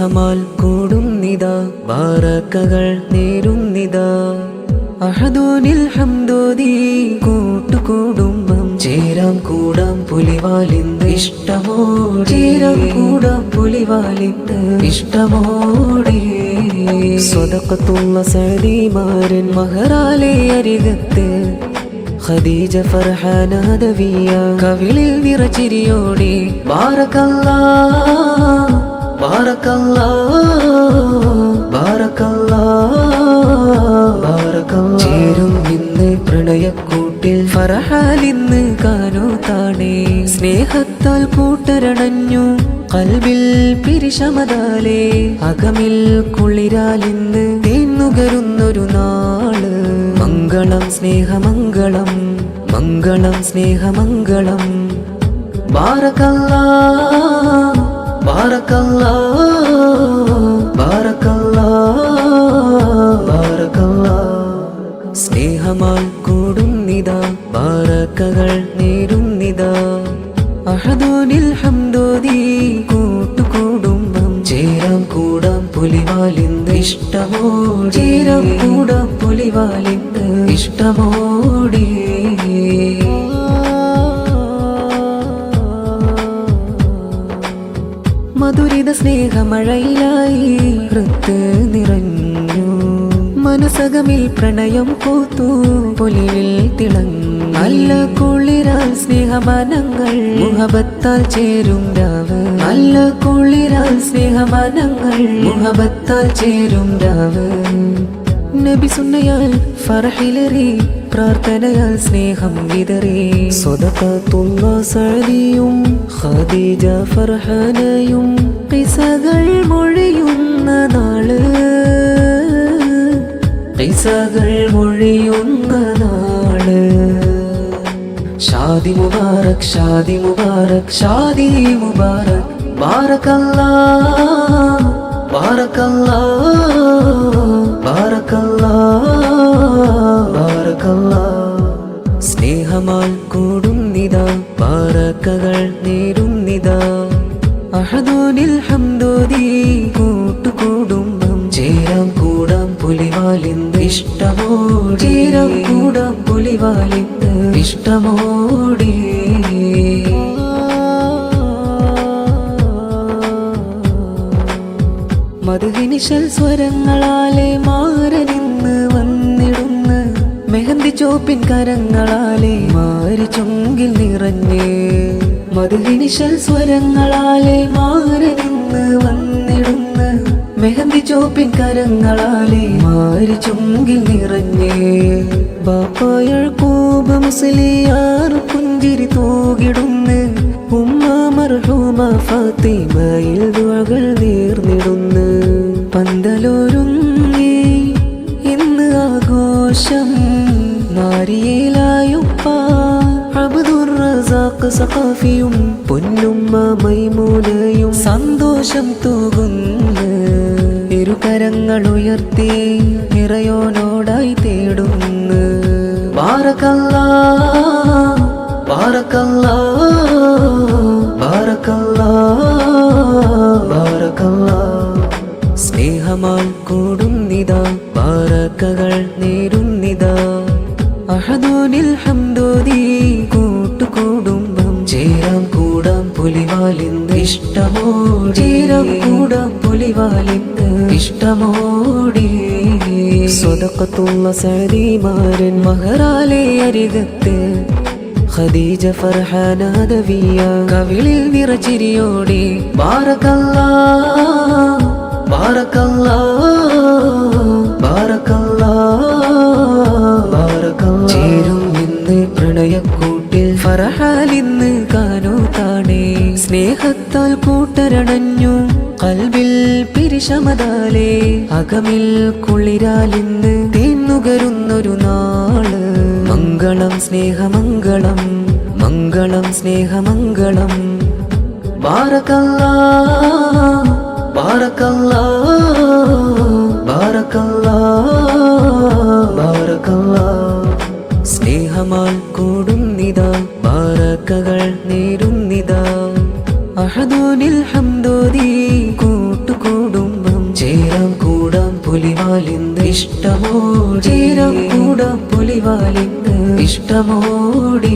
സ്നേഹമാൽ കൂടുന്നിതാ ബാറക്കകൾ നേരുന്നിതാ അഹദോനിൽ ഹംദോദി കൂട്ടുകുടുംബം ചേരാം കൂടാം പുലിവാലിന്ത് ഇഷ്ടമോടെ ചേരാം കൂടാം പുലിവാലിന്ത് ഇഷ്ടമോടെ സ്വദഖത്തുള്ള സഅദിമാരൻ മഹറാലെ അരികത്ത് ഖദീജ ഫർഹാന ദവിയ കവിളിൽ നിറച്ചിരിയോടെ ബാറക്കല്ലാഹ് ബാറക്കല്ലാഹ് ബാറക്കല്ലാഹ് ചേരും ഇന്ന് പ്രണയക്കൂട്ടിൽ ഫർഹാലിന്ന് കാനോത്താണേ സ്നേഹത്താൽ കൂട്ടരണഞ്ഞു കൽബിൽ പിരിശമതാലേ അകമിൽ കുളിരാലിന്ന് തേന്നുകരുന്നൊരു നാള് മംഗളം സ്നേഹമംഗളം മംഗളം സ്നേഹമംഗളം ബാറക്കല്ലാഹ് ബാറക്കല്ലാഹ് ബാറക്കല്ലാഹ് ബാറക്കല്ലാഹ് സ്നേഹമാൽ കൂടുന്നിതാ ബാറക്കകൾ നേരുന്നിതാ അഹദോനിൽ ഹംദോദി കൂട്ടുകുടുംബം ചേരാം കൂടാം പുലിവാലിന്ത് ഇഷ്ടമോടെ ചേരാം കൂടാം പുലിവാലിന്ത് ഇഷ്ടമോടെ മധുരിത സ്നേഹമഴയിലായി ഹൃത്ത് നിറഞ്ഞു മനസകമിൽ പ്രണയം പൂത്തു പൊലിവിൽ തിളങ്ങി നല്ല കുളിരാൽ സ്നേഹമനങ്ങൾ മുഹബത്താൽ ചേരും രാവ് നല്ല കുളിരാൽ സ്നേഹമനങ്ങൾ മുഹബത്താൽ ചേരും രാവ് നബി സുന്നയാൽ ഫർഹിലേറി പ്രാർത്ഥനയാൽ സ്നേഹം വിതറി സ്വദഖത്തുള്ള സഅദിയും ഖദീജ ഫർഹാനയും ഖിസകൾ മൊഴിയുന്ന നാള് ഖിസകൾ മൊഴിയുന്ന നാള് ഷാദി മുബാറക് ഷാദി മുബാറക് ഷാദി മുബാറക് ബാറക്കല്ലാഹ് ബാറക്കല്ലാഹ് ബാറക്കല്ലാഹ് ബാറക്കല്ലാഹ് സ്നേഹമാൽ കൂടുന്നിതാ ബാറക്കകൾ നേരുന്നിതാ അഹദോനിൽ ഹംദോദി കൂട്ടുകുടുംബം ചേരാം കൂടാം പുലിവാലിന്ത് ഇഷ്ടമോടെ ചേരാം കൂടാം പുലിവാലിന്ത് ഇഷ്ടമോടെ മധുഹിനിശൽ സ്വരങ്ങളാലെ മാരനിന്ന് വന്നിടുന്ന മെഹന്തി ചോപ്പിൻ കരങ്ങളാലെ മാരി ചൊങ്കിൽ നിറഞ്ഞ് മധുഹിനിശൽ സ്വരങ്ങളാലെ മാരനിന്ന് വന്നിടുന്ന മെഹന്തി ചോപ്പിൻ കരങ്ങളാലെ മാരി ചൊങ്കിൽ നിറഞ്ഞ് ബാപ്പായ യാക്കൂബ് മുസ്ലിയാർ പുഞ്ചിരി തൂകിടുന്ന് ഉമ്മ മർഹൂമ ഫാത്തിമയിൽ ദുആകൾ നേർന്നിടുന്ന് പന്തലൊരുങ്ങി ഇന്ന് ആഘോഷം നാരിയിലായുപ്പ അബ്ദുർ റസാഖ് സഖാഫിയും പൊന്നുമ്മ മൈമൂനയും സന്തോഷം തൂകുന്നു ഇരുകരങ്ങൾ ഉയർത്തി നിറയോനോടായി തേടുന്നു ബാറക്കല്ലാഹ് ബാറക്കല്ലാഹ് ബാറക്കല്ലാഹ് ബാറക്കല്ലാഹ് സ്നേഹമാൽ കൂടുന്നിതാ ബാറക്കകൾ നേരുന്നിതാ അഹദോനിൽ ഹംദോദി കൂട്ടുകുടുംബം ചേരാം കൂടാം പുലിവാലിന്ത് ഇഷ്ടമോടെ ചേരാം കൂടാം പുലിവാലിന്ത് ഇഷ്ടമോടെ സ്വദഖത്തുള്ള സഅദിമാരൻ മഹറാലെ അരികത്ത് ഖദീജ ഫർഹാന ദവിയ കവിളിൽ നിറച്ചിരിയോടെ ബാറക്കല്ലാഹ് ബാറക്കല്ലാഹ് ബാറക്കല്ലാഹ് ബാറക്കല്ലാഹ് ചേരും ഇന്ന് പ്രണയക്കൂട്ടിൽ ഫർഹാലിന്ന് കാനോത്താണേ സ്നേഹത്താൽ കൂട്ടരണഞ്ഞു കൽബിൽ പിരിശമതാലേ അകമിൽ കുളിരാലിന്ന് തേന്നുകരുന്നൊരു നാള് മംഗളം സ്നേഹമംഗളം മംഗളം സ്നേഹമംഗളം ബാറക്കല്ലാഹ് ബാറക്കല്ലാഹ് ബാറക്കല്ലാഹ് ബാറക്കല്ലാഹ് സ്നേഹമാൽ കൂടുന്നിതാ ബാറക്കകൾ നേരുന്നിതാ അഹദോനിൽ ഹംദോദി കൂട്ടുകുടുംബം ചേരാം കൂടാം പുലിവാലിന്ന് ഇഷ്ടമോടി ചേരാം കൂടാം പുലിവാലിന്ന് ഇഷ്ടമോടി